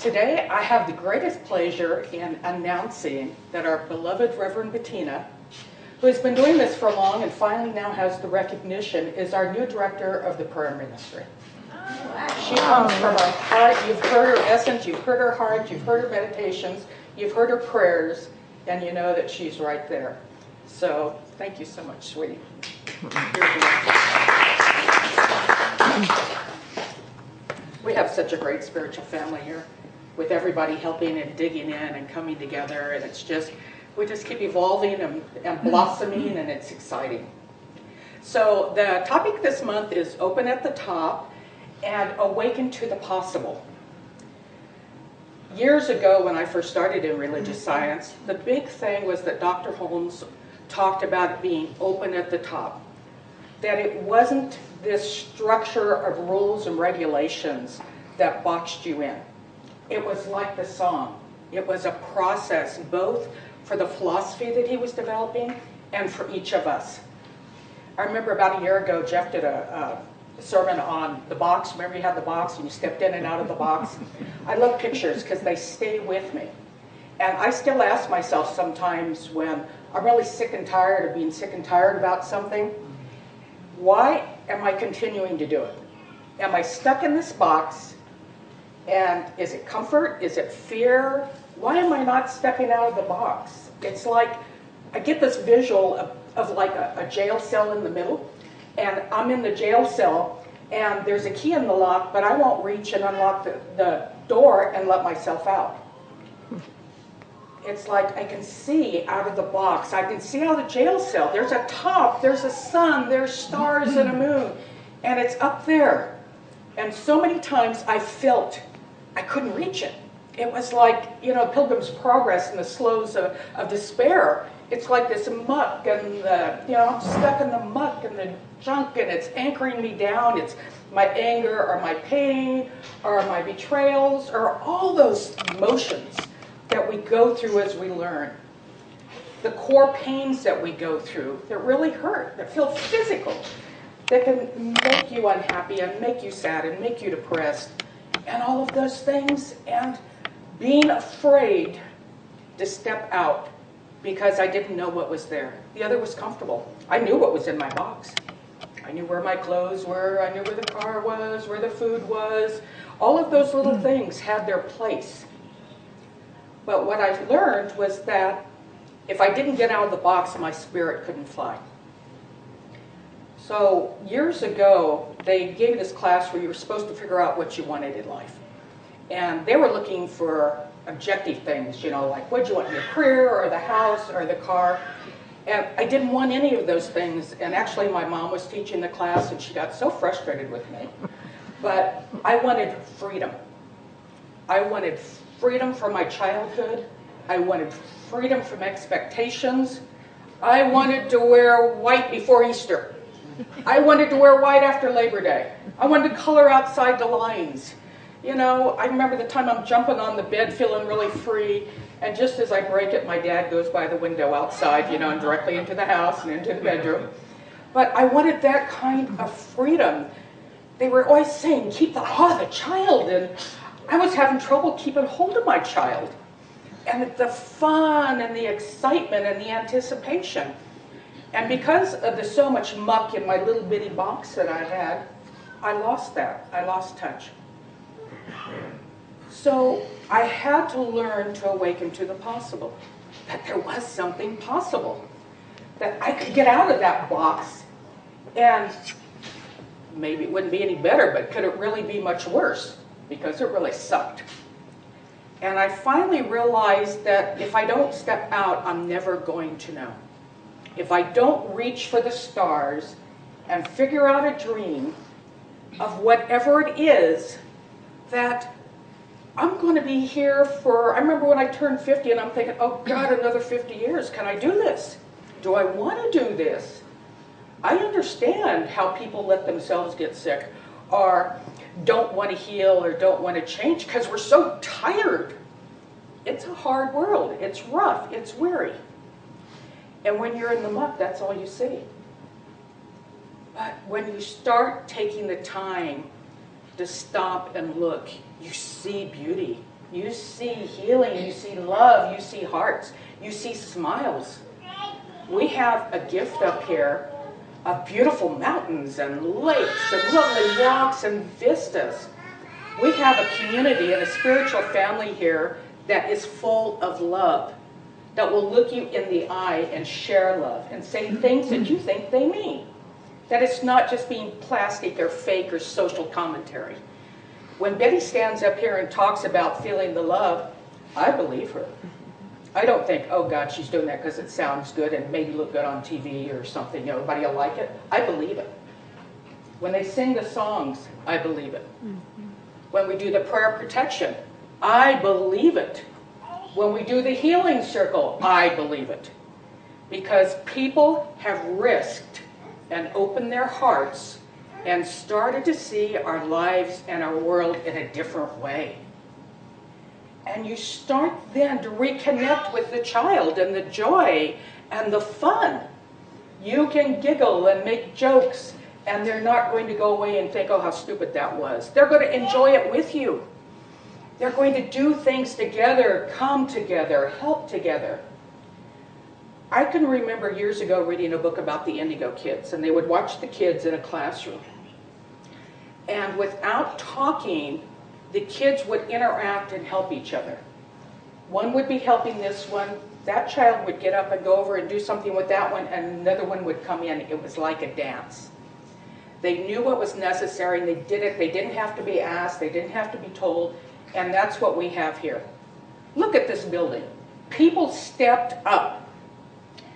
Today, I have the greatest pleasure in announcing that our beloved Reverend Bettina, who has been doing this for long and finally now has the recognition, is our new director of the prayer ministry. She comes from her heart. You've heard her essence, you've heard her heart, you've heard her meditations, you've heard her prayers, and you know that she's right there. So, thank you so much, sweetie. We have such a great spiritual family here, with everybody helping and digging in and coming together, and it's just, we just keep evolving and blossoming, and it's exciting. So the topic this month is Open at the Top and Awaken to the Possible. Years ago, when I first started in religious science, the big thing was that Dr. Holmes talked about it being open at the top. That it wasn't this structure of rules and regulations that boxed you in. It was like the song. It was a process, both for the philosophy that he was developing and for each of us. I remember about a year ago, Jeff did a sermon on the box. Remember you had the box and you stepped in and out of the box? I love pictures because they stay with me. And I still ask myself sometimes when I'm really sick and tired of being sick and tired about something, why am I continuing to do it? Am I stuck in this box? And is it comfort? Is it fear? Why am I not stepping out of the box? It's like, I get this visual of like a jail cell in the middle, and I'm in the jail cell, and there's a key in the lock, but I won't reach and unlock the door and let myself out. It's like I can see out of the box. I can see out of the jail cell. There's a top, there's a sun, there's stars and a moon, and it's up there. And so many times I felt I couldn't reach it. It was like, you know, Pilgrim's Progress in the slows of despair. It's like this muck and the, you know, I'm stuck in the muck and the junk, and it's anchoring me down. It's my anger or my pain or my betrayals or all those emotions that we go through as we learn. The core pains that we go through that really hurt, that feel physical, that can make you unhappy and make you sad and make you depressed and all of those things, and being afraid to step out because I didn't know what was there. The other was comfortable. I knew what was in my box. I knew where my clothes were, I knew where the car was, where the food was. All of those little things had their place. But what I learned was that if I didn't get out of the box, my spirit couldn't fly. So years ago, they gave this class where you were supposed to figure out what you wanted in life. And they were looking for objective things, you know, like what do you want, your career or the house or the car? And I didn't want any of those things. And actually my mom was teaching the class and she got so frustrated with me. But I wanted freedom. I wanted freedom from my childhood. I wanted freedom from expectations. I wanted to wear white before Easter. I wanted to wear white after Labor Day. I wanted to color outside the lines. You know, I remember the time I'm jumping on the bed feeling really free, and just as I break it, my dad goes by the window outside, you know, and directly into the house and into the bedroom. But I wanted that kind of freedom. They were always saying, keep the child, and I was having trouble keeping hold of my child. And the fun and the excitement and the anticipation. And because of the so much muck in my little bitty box that I had, I lost that. I lost touch. So I had to learn to awaken to the possible. That there was something possible. That I could get out of that box, and maybe it wouldn't be any better, but could it really be much worse? Because it really sucked. And I finally realized that if I don't step out, I'm never going to know. If I don't reach for the stars and figure out a dream of whatever it is, that I'm going to be here for, I remember when I turned 50 and I'm thinking, oh God, another 50 years, can I do this? Do I want to do this? I understand how people let themselves get sick or don't want to heal or don't want to change because we're so tired. It's a hard world. It's rough. It's weary. And when you're in the muck, that's all you see. But when you start taking the time to stop and look, you see beauty. You see healing, you see love, you see hearts, you see smiles. We have a gift up here of beautiful mountains and lakes and lovely walks and vistas. We have a community and a spiritual family here that is full of love, that will look you in the eye and share love and say things that you think they mean. That it's not just being plastic or fake or social commentary. When Betty stands up here and talks about feeling the love, I believe her. I don't think, oh God, she's doing that because it sounds good and maybe look good on TV or something, you know, everybody will like it. I believe it. When they sing the songs, I believe it. When we do the prayer of protection, I believe it. When we do the healing circle, I believe it. Because people have risked and opened their hearts and started to see our lives and our world in a different way. And you start then to reconnect with the child and the joy and the fun. You can giggle and make jokes, and they're not going to go away and think, oh, how stupid that was. They're going to enjoy it with you. They're going to do things together, come together, help together. I can remember years ago reading a book about the Indigo kids, and they would watch the kids in a classroom. And without talking, the kids would interact and help each other. One would be helping this one. That child would get up and go over and do something with that one, and another one would come in. It was like a dance. They knew what was necessary, and they did it. They didn't have to be asked. They didn't have to be told. And that's what we have here. Look at this building. People stepped up.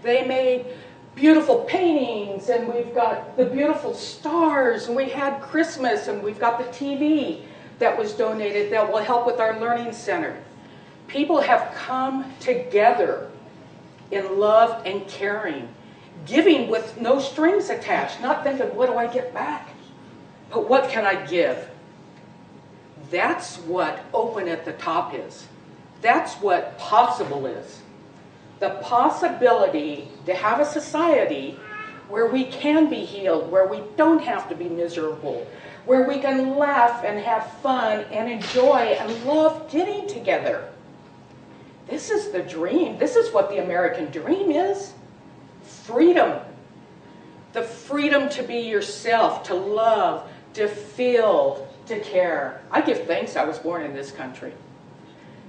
They made beautiful paintings, and we've got the beautiful stars, and we had Christmas, and we've got the TV that was donated that will help with our learning center. People have come together in love and caring, giving with no strings attached, not thinking, what do I get back? But what can I give? That's what open at the top is. That's what possible is. The possibility to have a society where we can be healed, where we don't have to be miserable, where we can laugh and have fun and enjoy and love getting together. This is the dream. This is what the American dream is. Freedom. The freedom to be yourself, to love, to feel, to care. I give thanks I was born in this country.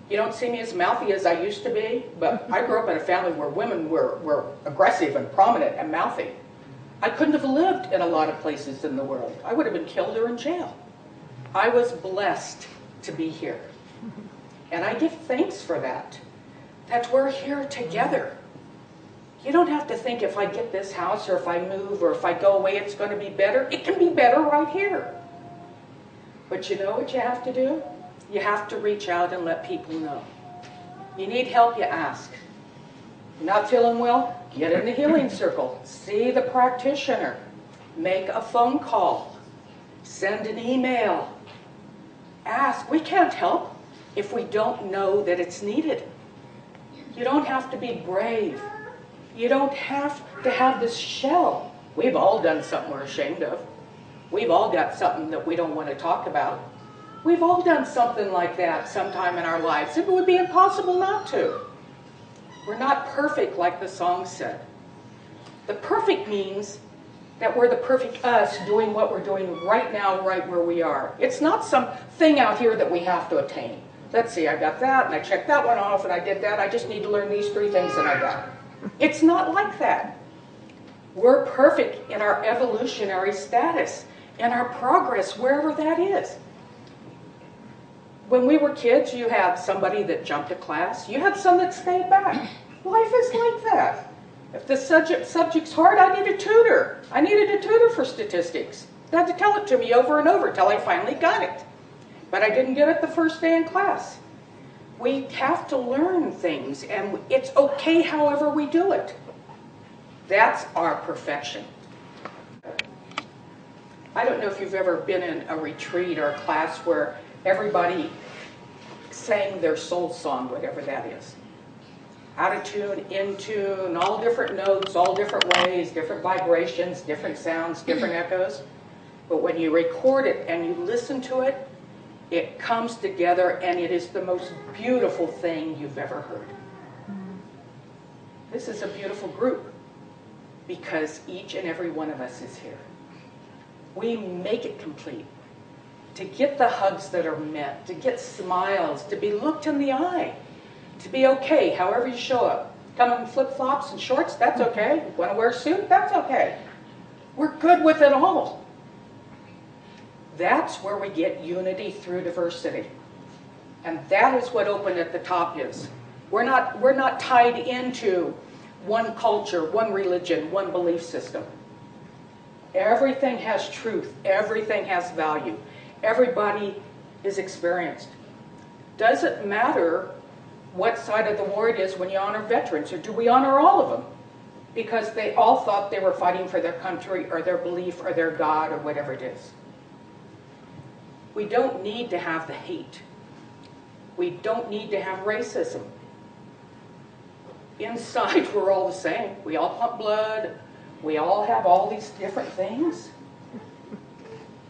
You don't see me as mouthy as I used to be, but I grew up in a family where women were aggressive and prominent and mouthy. I couldn't have lived in a lot of places in the world. I would have been killed or in jail. I was blessed to be here. And I give thanks for that. That we're here together. You don't have to think if I get this house or if I move or if I go away it's going to be better. It can be better right here. But you know what you have to do? You have to reach out and let people know. You need help, you ask. You're not feeling well? Get in the healing circle. See the practitioner. Make a phone call. Send an email. Ask. We can't help if we don't know that it's needed. You don't have to be brave. You don't have to have this shell. We've all done something we're ashamed of. We've all got something that we don't want to talk about. We've all done something like that sometime in our lives. It would be impossible not to. We're not perfect like the song said. The perfect means that we're the perfect us doing what we're doing right now, right where we are. It's not some thing out here that we have to attain. Let's see, I got that, and I checked that one off, and I did that. I just need to learn these 3 things, and I got it. It's not like that. We're perfect in our evolutionary status, in our progress, wherever that is. When we were kids, you had somebody that jumped a class. You had some that stayed back. Life is like that. If the subject's hard, I need a tutor. I needed a tutor for statistics. They had to tell it to me over and over till I finally got it. But I didn't get it the first day in class. We have to learn things, and it's okay however we do it. That's our perfection. I don't know if you've ever been in a retreat or a class where everybody sang their soul song, whatever that is. Out of tune, in tune, all different notes, all different ways, different vibrations, different sounds, different echoes. But when you record it and you listen to it, It comes together, and it is the most beautiful thing you've ever heard. This is a beautiful group because each and every one of us is here. We make it complete. To get the hugs that are meant, to get smiles, to be looked in the eye, to be okay however you show up. Come in flip-flops and shorts, that's okay. Want to wear a suit, that's okay. We're good with it all. That's where we get unity through diversity. And that is what Open at the Top is. We're not tied into one culture, one religion, one belief system. Everything has truth. Everything has value. Everybody is experienced. Doesn't matter what side of the war it is when you honor veterans, or do we honor all of them? Because they all thought they were fighting for their country or their belief or their God or whatever it is. We don't need to have the hate. We don't need to have racism. Inside, we're all the same. We all pump blood. We all have all these different things.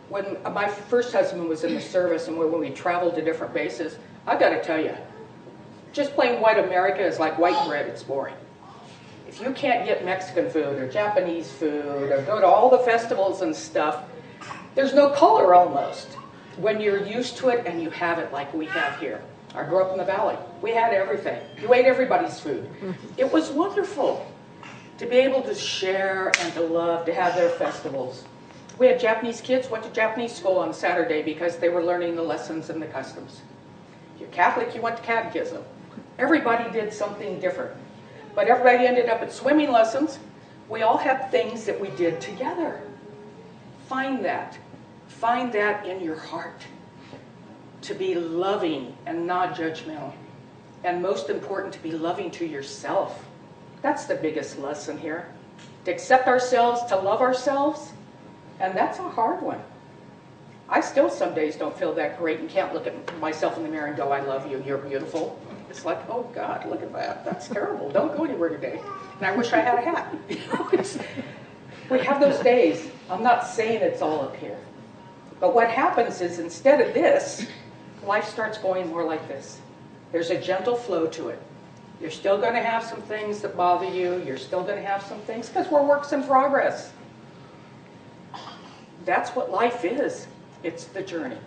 When my first husband was in the service and when we traveled to different bases, I got to tell you, just plain white America is like white bread. It's boring. If you can't get Mexican food or Japanese food or go to all the festivals and stuff, there's no color almost when you're used to it and you have it like we have here. I grew up in the valley. We had everything. You ate everybody's food. It was wonderful to be able to share and to love, to have their festivals. We had Japanese kids, went to Japanese school on Saturday because they were learning the lessons and the customs. If you're Catholic, you went to catechism. Everybody did something different. But everybody ended up at swimming lessons. We all had things that we did together. Find that. Find that in your heart. To be loving and not judgmental. And most important, to be loving to yourself. That's the biggest lesson here. To accept ourselves, to love ourselves. And that's a hard one. I still some days don't feel that great and can't look at myself in the mirror and go, I love you, you're beautiful. It's like, oh God, look at that. That's terrible. Don't go anywhere today. And I wish I had a hat. We have those days. I'm not saying it's all up here. But what happens is instead of this, life starts going more like this. There's a gentle flow to it. You're still going to have some things that bother you. You're still going to have some things because we're works in progress. That's what life is. It's the journey.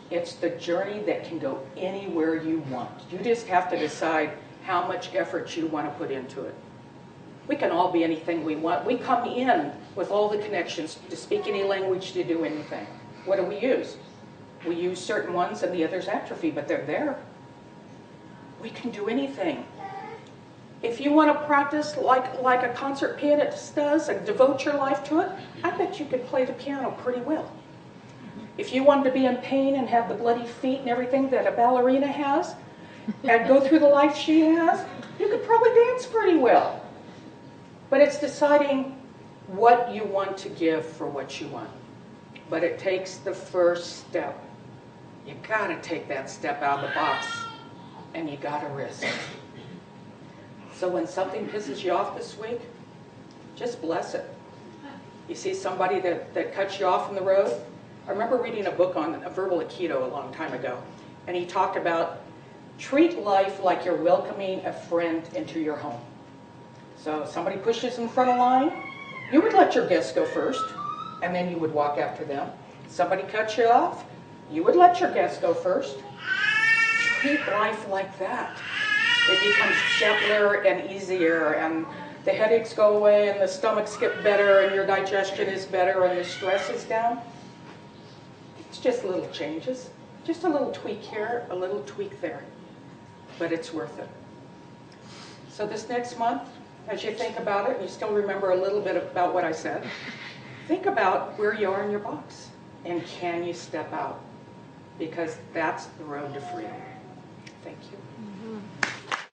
It's the journey that can go anywhere you want. You just have to decide how much effort you want to put into it. We can all be anything we want. We come in with all the connections to speak any language, to do anything. What do we use? We use certain ones and the others atrophy, but they're there. We can do anything. If you want to practice like a concert pianist does and devote your life to it, I bet you could play the piano pretty well. If you wanted to be in pain and have the bloody feet and everything that a ballerina has, and go through the life she has, you could probably dance pretty well. But it's deciding what you want to give for what you want. But it takes the first step. You gotta take that step out of the box, and you gotta risk. So when something pisses you off this week, just bless it. You see somebody that cuts you off on the road? I remember reading a book on verbal Aikido a long time ago, and he talked about treat life like you're welcoming a friend into your home. So if somebody pushes in front of line, you would let your guests go first, and then you would walk after them. Somebody cuts you off, you would let your guests go first. Treat life like that. It becomes gentler and easier, and the headaches go away, and the stomachs get better, and your digestion is better, and the stress is down. It's just little changes. Just a little tweak here, a little tweak there. But it's worth it. So this next month, as you think about it, you still remember a little bit about what I said, think about where you are in your box, and can you step out? Because that's the road to freedom. Thank you.